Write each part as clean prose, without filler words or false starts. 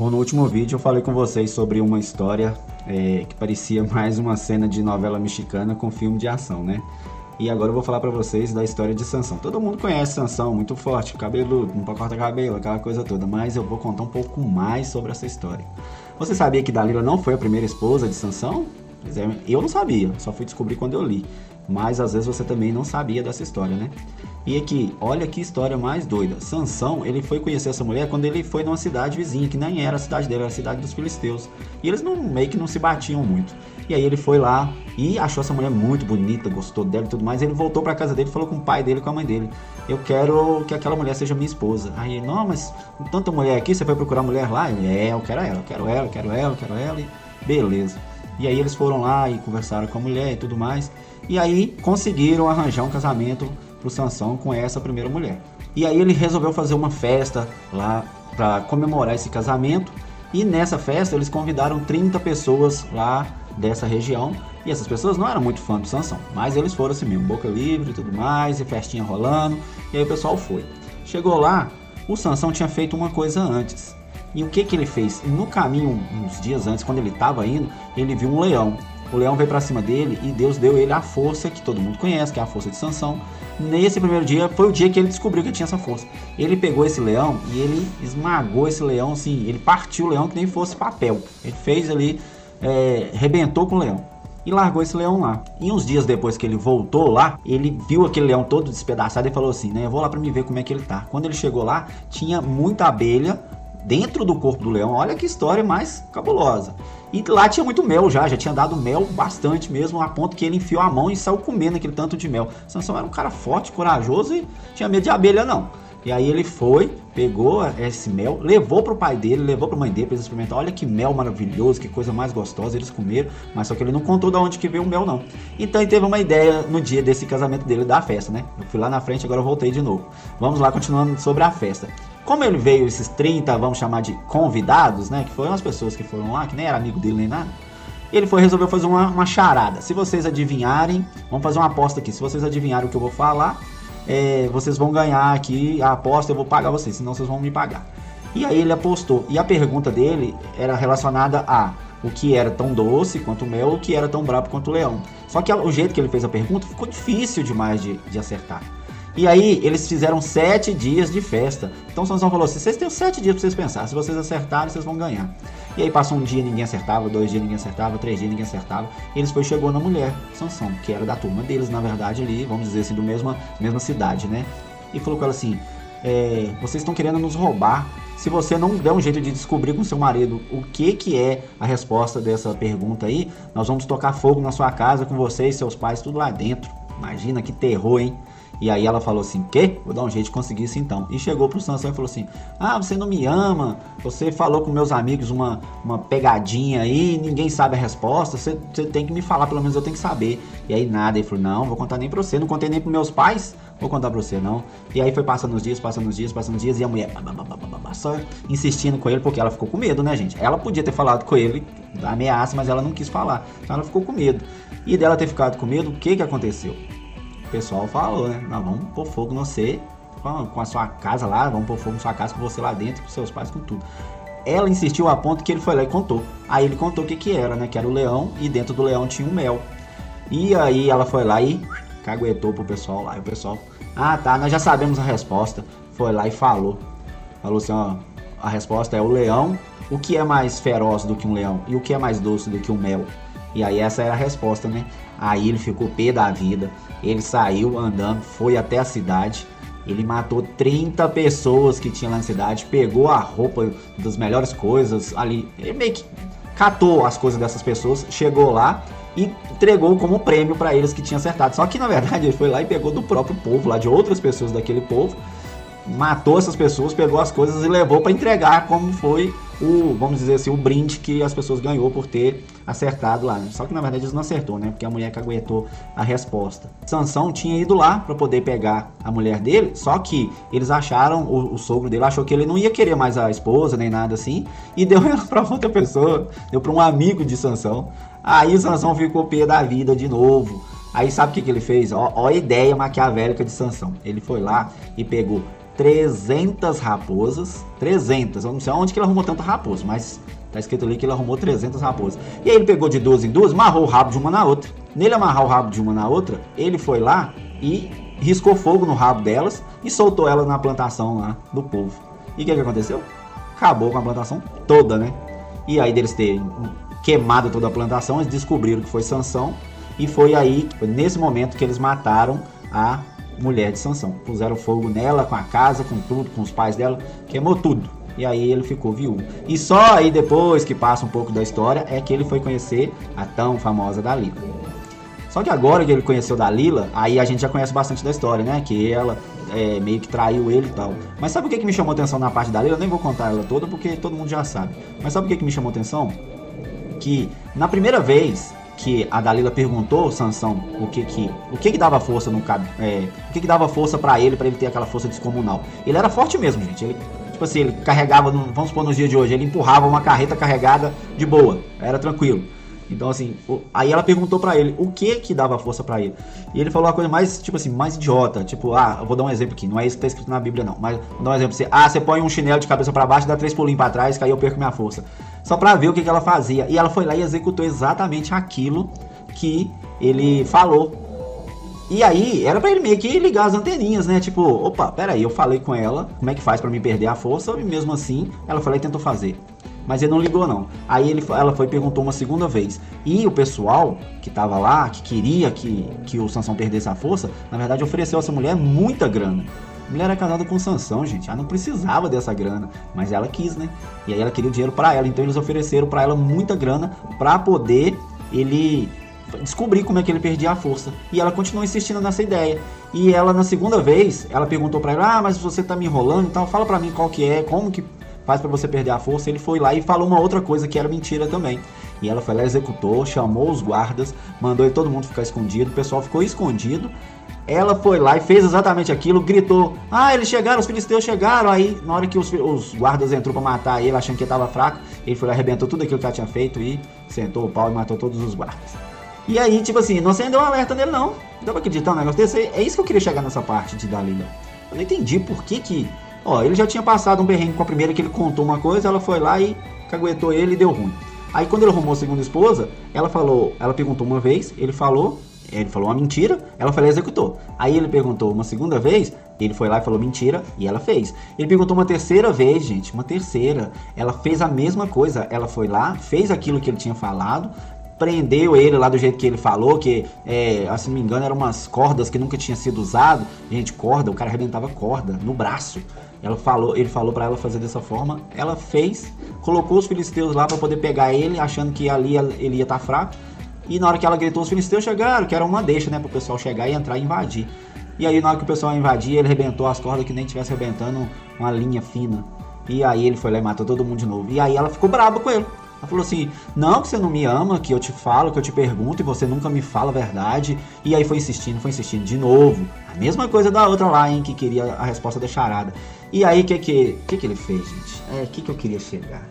Bom, no último vídeo eu falei com vocês sobre uma história que parecia mais uma cena de novela mexicana com filme de ação, né? E agora eu vou falar pra vocês da história de Sansão. Todo mundo conhece Sansão, muito forte, cabeludo, não pode cortar cabelo, aquela coisa toda. Mas eu vou contar um pouco mais sobre essa história. Você sabia que Dalila não foi a primeira esposa de Sansão? Pois é, eu não sabia, só fui descobrir quando eu li. Mas às vezes você também não sabia dessa história, né? E aqui, olha que história mais doida. Sansão, ele foi conhecer essa mulher quando ele foi numa cidade vizinha, que nem era a cidade dele, era a cidade dos filisteus. E eles meio que não se batiam muito. E aí ele foi lá e achou essa mulher muito bonita, gostou dela e tudo mais. Ele voltou pra casa dele e falou com o pai dele e com a mãe dele: eu quero que aquela mulher seja minha esposa. Aí ele: não, mas com tanta mulher aqui, você foi procurar mulher lá? Ele: eu quero ela, eu quero ela, eu quero ela, eu quero ela. E beleza. E aí eles foram lá e conversaram com a mulher e tudo mais. E aí conseguiram arranjar um casamento pro Sansão com essa primeira mulher. E aí ele resolveu fazer uma festa lá para comemorar esse casamento. E nessa festa eles convidaram 30 pessoas lá dessa região. E essas pessoas não eram muito fãs do Sansão, mas eles foram assim mesmo, boca livre e tudo mais, e festinha rolando. E aí o pessoal foi. Chegou lá, o Sansão tinha feito uma coisa antes. E o que ele fez? No caminho, uns dias antes, quando ele estava indo, ele viu um leão. O leão veio pra cima dele e Deus deu ele a força que todo mundo conhece, que é a força de Sansão. Nesse primeiro dia, foi o dia que ele descobriu que tinha essa força. Ele pegou esse leão e ele esmagou esse leão, assim, ele partiu o leão que nem fosse papel. Ele fez ali, rebentou com o leão e largou esse leão lá. E uns dias depois que ele voltou lá, ele viu aquele leão todo despedaçado e falou assim, né, eu vou lá pra me ver como é que ele tá. Quando ele chegou lá, tinha muita abelha dentro do corpo do leão. Olha que história mais cabulosa. E lá tinha muito mel já tinha dado mel bastante mesmo, a ponto que ele enfiou a mão e saiu comendo aquele tanto de mel. Sansão era um cara forte, corajoso e tinha medo de abelha não. E aí ele foi, pegou esse mel, levou pro pai dele, levou pra mãe dele pra eles experimentar. Olha que mel maravilhoso, que coisa mais gostosa, eles comeram, mas só que ele não contou de onde que veio o mel não. Então ele teve uma ideia no dia desse casamento dele, da festa, né? Eu fui lá na frente, agora eu voltei de novo. Vamos lá, continuando sobre a festa. Como ele veio esses 30, vamos chamar de convidados, né? Que foram as pessoas que foram lá, que nem era amigo dele nem nada. Ele resolveu fazer uma charada. Se vocês adivinharem, vamos fazer uma aposta aqui. Se vocês adivinharem o que eu vou falar, vocês vão ganhar aqui a aposta, eu vou pagar vocês, senão vocês vão me pagar. E aí ele apostou. E a pergunta dele era relacionada a o que era tão doce quanto o mel, o que era tão brabo quanto o leão. Só que o jeito que ele fez a pergunta ficou difícil demais de acertar. E aí eles fizeram 7 dias de festa. Então Sansão falou assim, vocês têm 7 dias pra vocês pensar, se vocês acertarem, vocês vão ganhar. E aí passou um dia, ninguém acertava, 2 dias ninguém acertava, 3 dias ninguém acertava. E eles chegou na mulher, Sansão, que era da turma deles, na verdade ali, vamos dizer assim, do mesma cidade, né? E falou com ela assim, vocês estão querendo nos roubar. Se você não der um jeito de descobrir com seu marido o que é a resposta dessa pergunta aí, nós vamos tocar fogo na sua casa com você e seus pais, tudo lá dentro. Imagina que terror, hein? E aí ela falou assim, quê? Vou dar um jeito de conseguir isso então. E chegou pro Sansão e falou assim, você não me ama, você falou com meus amigos uma pegadinha aí, ninguém sabe a resposta, você tem que me falar, pelo menos eu tenho que saber. E aí nada, ele falou, não, vou contar nem pra você, não contei nem pros meus pais, vou contar pra você não. E aí foi passando os dias, e a mulher só insistindo com ele, porque ela ficou com medo, né, gente? Ela podia ter falado com ele da ameaça, mas ela não quis falar, então ela ficou com medo. E dela ter ficado com medo, o que aconteceu? O pessoal falou, né? Nós vamos pôr fogo no você, com a sua casa lá, vamos pôr fogo na sua casa, com você lá dentro, com seus pais, com tudo. Ela insistiu a ponto que ele foi lá e contou. Aí ele contou o que era, né? Que era o leão e dentro do leão tinha um mel. E aí ela foi lá e caguetou pro pessoal lá. E o pessoal, tá, nós já sabemos a resposta. Foi lá e falou. Falou assim, a resposta é o leão. O que é mais feroz do que um leão? E o que é mais doce do que um mel? E aí essa era a resposta, né? Aí ele ficou pé da vida, ele saiu andando, foi até a cidade, ele matou 30 pessoas que tinha lá na cidade, pegou a roupa das melhores coisas ali, ele meio que catou as coisas dessas pessoas, chegou lá e entregou como prêmio para eles que tinham acertado. Só que na verdade ele foi lá e pegou do próprio povo, lá de outras pessoas daquele povo, matou essas pessoas, pegou as coisas e levou para entregar como foi vamos dizer assim, o brinde que as pessoas ganhou por ter acertado lá, né? Só que na verdade eles não acertou, né? Porque a mulher caguetou a resposta. Sansão tinha ido lá para poder pegar a mulher dele, só que eles acharam, o sogro dele achou que ele não ia querer mais a esposa, nem nada assim, e deu ela para outra pessoa, deu para um amigo de Sansão. Aí Sansão ficou pé da vida de novo. Aí sabe o que ele fez? Ó a ideia maquiavélica de Sansão. Ele foi lá e pegou 300 raposas. 300, eu não sei onde que ele arrumou tanta raposa, mas tá escrito ali que ele arrumou 300 raposas. E aí ele pegou de duas em duas, amarrou o rabo de uma na outra. Nele amarrar o rabo de uma na outra, ele foi lá e riscou fogo no rabo delas e soltou ela na plantação lá do povo. E o que aconteceu? Acabou com a plantação toda, né? E aí deles terem queimado toda a plantação, eles descobriram que foi Sansão. E foi nesse momento que eles mataram a mulher de Sansão. Puseram fogo nela, com a casa, com tudo, com os pais dela, queimou tudo. E aí ele ficou viúvo. E só aí depois que passa um pouco da história é que ele foi conhecer a tão famosa Dalila. Só que agora que ele conheceu Dalila, aí a gente já conhece bastante da história, né? Que ela meio que traiu ele e tal. Mas sabe o que me chamou atenção na parte da Dalila? Eu nem vou contar ela toda porque todo mundo já sabe. Mas sabe o que me chamou atenção? Que na primeira vez que a Dalila perguntou ao Sansão o que dava força no o que dava força pra ele ter aquela força descomunal. Ele era forte mesmo, gente. Ele, tipo assim, ele carregava, vamos supor nos dias de hoje, ele empurrava uma carreta carregada de boa, era tranquilo. Então assim, aí ela perguntou pra ele o que dava força pra ele. E ele falou uma coisa mais, tipo assim, mais idiota. Tipo, eu vou dar um exemplo aqui, não é isso que tá escrito na Bíblia não, mas vou dar um exemplo pra você. Você põe um chinelo de cabeça pra baixo, dá 3 pulinhos pra trás, que aí eu perco minha força. Só pra ver o que ela fazia. E ela foi lá e executou exatamente aquilo que ele falou. E aí, era pra ele meio que ligar as anteninhas, né? Tipo, opa, peraí, eu falei com ela, como é que faz pra me perder a força? E mesmo assim, ela foi lá e tentou fazer. Mas ele não ligou não. Aí ela foi e perguntou uma segunda vez. E o pessoal que tava lá, que queria que o Sansão perdesse a força, na verdade ofereceu a essa mulher muita grana. A mulher era casada com o Sansão, gente. Ela não precisava dessa grana, mas ela quis, né? E aí ela queria o dinheiro pra ela. Então eles ofereceram pra ela muita grana pra poder ele descobrir como é que ele perdia a força. E ela continuou insistindo nessa ideia. E ela, na segunda vez, ela perguntou pra ele: mas você tá me enrolando e tal, fala pra mim qual que é, como que faz pra você perder a força. Ele foi lá e falou uma outra coisa que era mentira também. E ela foi lá, executou, chamou os guardas, mandou todo mundo ficar escondido, o pessoal ficou escondido. Ela foi lá e fez exatamente aquilo, gritou: eles chegaram, os filisteus chegaram. Aí, na hora que os guardas entrou pra matar ele, achando que ele tava fraco, ele foi lá, arrebentou tudo aquilo que ela tinha feito e sentou o pau e matou todos os guardas. E aí, tipo assim, não acendeu um alerta nele não. Dá pra acreditar um negócio desse? É isso que eu queria chegar nessa parte de Dalila. Eu não entendi por que ele já tinha passado um berrengue com a primeira, que ele contou uma coisa, ela foi lá e caguetou ele e deu ruim. Aí quando ele arrumou a segunda esposa, ela perguntou uma vez, ele falou uma mentira, ela foi lá e executou. Aí ele perguntou uma segunda vez, ele foi lá e falou mentira, e ela fez. Ele perguntou uma terceira vez, gente, ela fez a mesma coisa, ela foi lá, fez aquilo que ele tinha falado, prendeu ele lá do jeito que ele falou, que, se não me engano, eram umas cordas que nunca tinha sido usado. Gente, corda, o cara arrebentava corda no braço. Ele falou pra ela fazer dessa forma, ela fez, colocou os filisteus lá pra poder pegar ele, achando que ali ele ia estar fraco. E na hora que ela gritou, os filisteus chegaram, que era uma deixa, né, pro pessoal chegar e entrar e invadir. E aí na hora que o pessoal invadia, ele arrebentou as cordas que nem estivesse arrebentando uma linha fina. E aí ele foi lá e matou todo mundo de novo. E aí ela ficou braba com ele. Ela falou assim: não, que você não me ama, que eu te falo, que eu te pergunto e você nunca me fala a verdade. E aí foi insistindo de novo. A mesma coisa da outra lá, hein, que queria a resposta da charada. E aí o que ele fez, gente? O que eu queria chegar?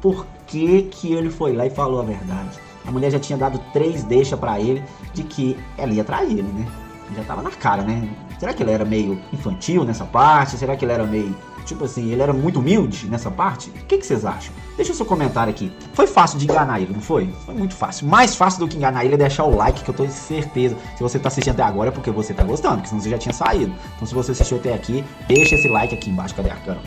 Por que ele foi lá e falou a verdade? A mulher já tinha dado 3 deixas pra ele de que ela ia trair ele, né? Já tava na cara, né? Será que ele era meio infantil nessa parte? Será que ele era meio... tipo assim, ele era muito humilde nessa parte? O que vocês acham? Deixa o seu comentário aqui. Foi fácil de enganar ele, não foi? Foi muito fácil. Mais fácil do que enganar ele é deixar o like, que eu tô de certeza. Se você tá assistindo até agora é porque você tá gostando, porque senão você já tinha saído. Então se você assistiu até aqui, deixa esse like aqui embaixo. Cadê a câmera?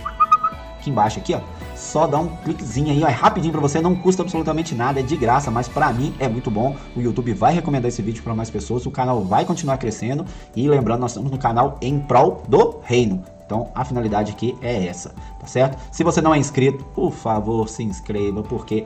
Aqui embaixo, aqui, ó. Só dá um cliquezinho aí, ó, é rapidinho pra você, não custa absolutamente nada, é de graça, mas pra mim é muito bom. O YouTube vai recomendar esse vídeo pra mais pessoas, o canal vai continuar crescendo. E lembrando, nós estamos no canal em prol do reino. Então a finalidade aqui é essa, tá certo? Se você não é inscrito, por favor, se inscreva, porque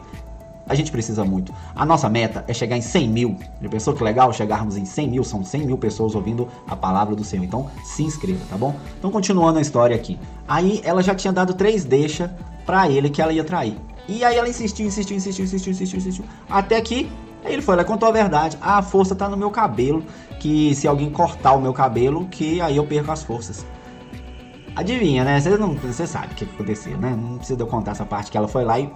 a gente precisa muito. A nossa meta é chegar em 100 mil. Já pensou que legal chegarmos em 100 mil? São 100 mil pessoas ouvindo a palavra do Senhor. Então se inscreva, tá bom? Então continuando a história aqui. Aí ela já tinha dado 3 deixas pra ele que ela ia trair. E aí ela insistiu. Até que ele foi lá e contou a verdade. A força tá no meu cabelo, que se alguém cortar o meu cabelo, que aí eu perco as forças. Adivinha, né? Você sabe o que aconteceu, né? Não precisa eu contar essa parte, que ela foi lá e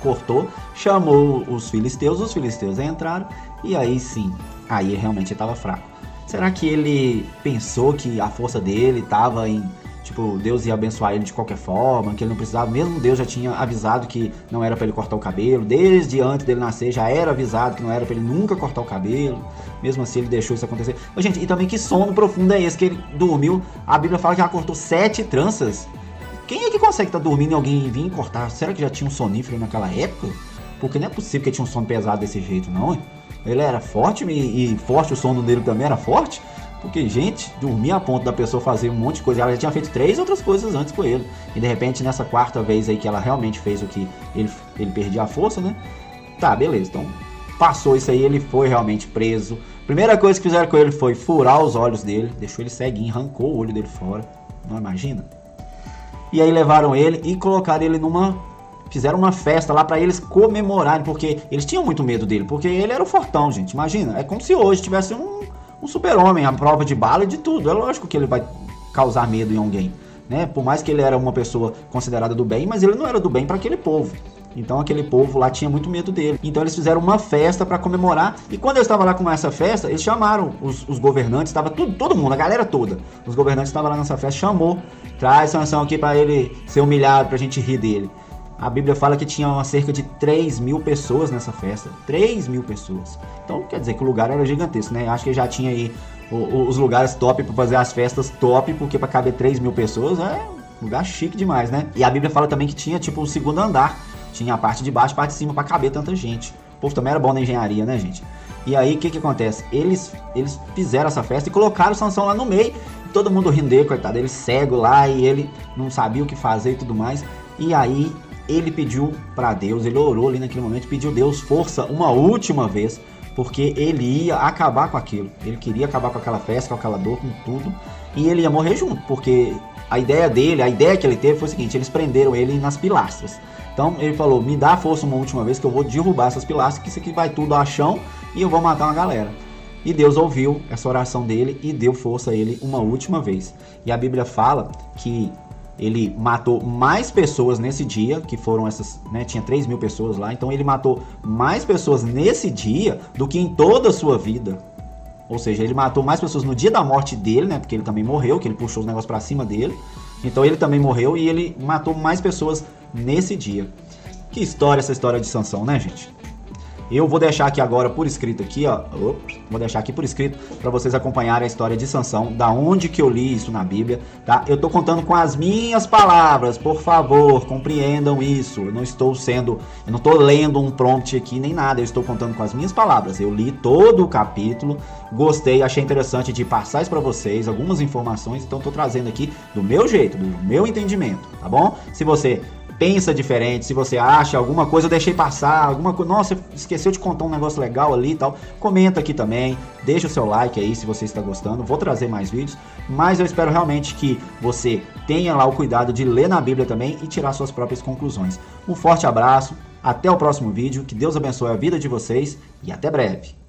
cortou, chamou os filisteus entraram, e aí sim, aí realmente ele estava fraco. Será que ele pensou que a força dele estava em tipo, Deus ia abençoar ele de qualquer forma, que ele não precisava, mesmo Deus já tinha avisado que não era para ele cortar o cabelo, desde antes dele nascer já era avisado que não era para ele nunca cortar o cabelo, mesmo assim ele deixou isso acontecer. Mas, gente, e também que sono profundo é esse que ele dormiu? A Bíblia fala que já cortou 7 tranças. Quem é que consegue estar dormindo e alguém vir cortar? Será que já tinha um sonífero naquela época? Porque não é possível que ele tinha um sono pesado desse jeito, não. Ele era forte e forte, o sono dele também era forte. Porque, gente, dormir a ponto da pessoa fazer um monte de coisa. Ela já tinha feito 3 outras coisas antes com ele. E de repente, nessa 4ª vez aí que ela realmente fez o que ele perdia a força, né? Tá, beleza. Então, passou isso aí, ele foi realmente preso. Primeira coisa que fizeram com ele foi furar os olhos dele. Deixou ele ceguinho, arrancou o olho dele fora. Não imagina? E aí levaram ele e colocaram ele fizeram uma festa lá pra eles comemorarem. Porque eles tinham muito medo dele. Porque ele era o fortão, gente. Imagina. É como se hoje tivesse um super-homem, a prova de bala e de tudo. É lógico que ele vai causar medo em alguém, né? Por mais que ele era uma pessoa considerada do bem, mas ele não era do bem para aquele povo. Então aquele povo lá tinha muito medo dele. Então eles fizeram uma festa para comemorar. E quando eu estava lá com essa festa, eles chamaram os governantes, estava todo mundo, a galera toda. Os governantes estavam lá nessa festa, chamou, traz Sansão aqui para ele ser humilhado, pra gente rir dele. A Bíblia fala que tinha cerca de 3.000 pessoas nessa festa. 3.000 pessoas. Então quer dizer que o lugar era gigantesco, né? Acho que já tinha aí os lugares top para fazer as festas top, porque para caber 3.000 pessoas é um lugar chique demais, né? E a Bíblia fala também que tinha tipo o segundo andar. Tinha a parte de baixo e a parte de cima para caber tanta gente. O povo também era bom na engenharia, né, gente? E aí o que acontece? Eles fizeram essa festa e colocaram o Sansão lá no meio. Todo mundo rindo dele, coitado. Ele cego lá e ele não sabia o que fazer e tudo mais. E aí ele pediu para Deus, ele orou ali naquele momento, pediu Deus força uma última vez, porque ele ia acabar com aquilo. Ele queria acabar com aquela festa, com aquela dor, com tudo, e ele ia morrer junto, porque a ideia que ele teve foi o seguinte: eles prenderam ele nas pilastras. Então ele falou: me dá força uma última vez que eu vou derrubar essas pilastras, que isso aqui vai tudo ao chão e eu vou matar uma galera. E Deus ouviu essa oração dele e deu força a ele uma última vez. E a Bíblia fala que ele matou mais pessoas nesse dia, que foram essas, né, tinha 3.000 pessoas lá, então ele matou mais pessoas nesse dia do que em toda a sua vida. Ou seja, ele matou mais pessoas no dia da morte dele, né, porque ele também morreu, que ele puxou os negócios pra cima dele. Então ele também morreu e ele matou mais pessoas nesse dia. Que história essa história de Sansão, né, gente? Eu vou deixar aqui agora por escrito aqui, ó. Vou deixar aqui por escrito para vocês acompanharem a história de Sansão, da onde que eu li isso na Bíblia, tá? Eu tô contando com as minhas palavras, por favor, compreendam isso. Eu não tô lendo um prompt aqui nem nada, eu estou contando com as minhas palavras. Eu li todo o capítulo, gostei, achei interessante de passar isso para vocês, algumas informações, então tô trazendo aqui do meu jeito, do meu entendimento, tá bom? Se você pensa diferente, se você acha alguma coisa eu deixei passar, alguma coisa, nossa, esqueceu de contar um negócio legal ali e tal, comenta aqui também, deixa o seu like aí se você está gostando, vou trazer mais vídeos, mas eu espero realmente que você tenha lá o cuidado de ler na Bíblia também e tirar suas próprias conclusões. Um forte abraço, até o próximo vídeo, que Deus abençoe a vida de vocês e até breve.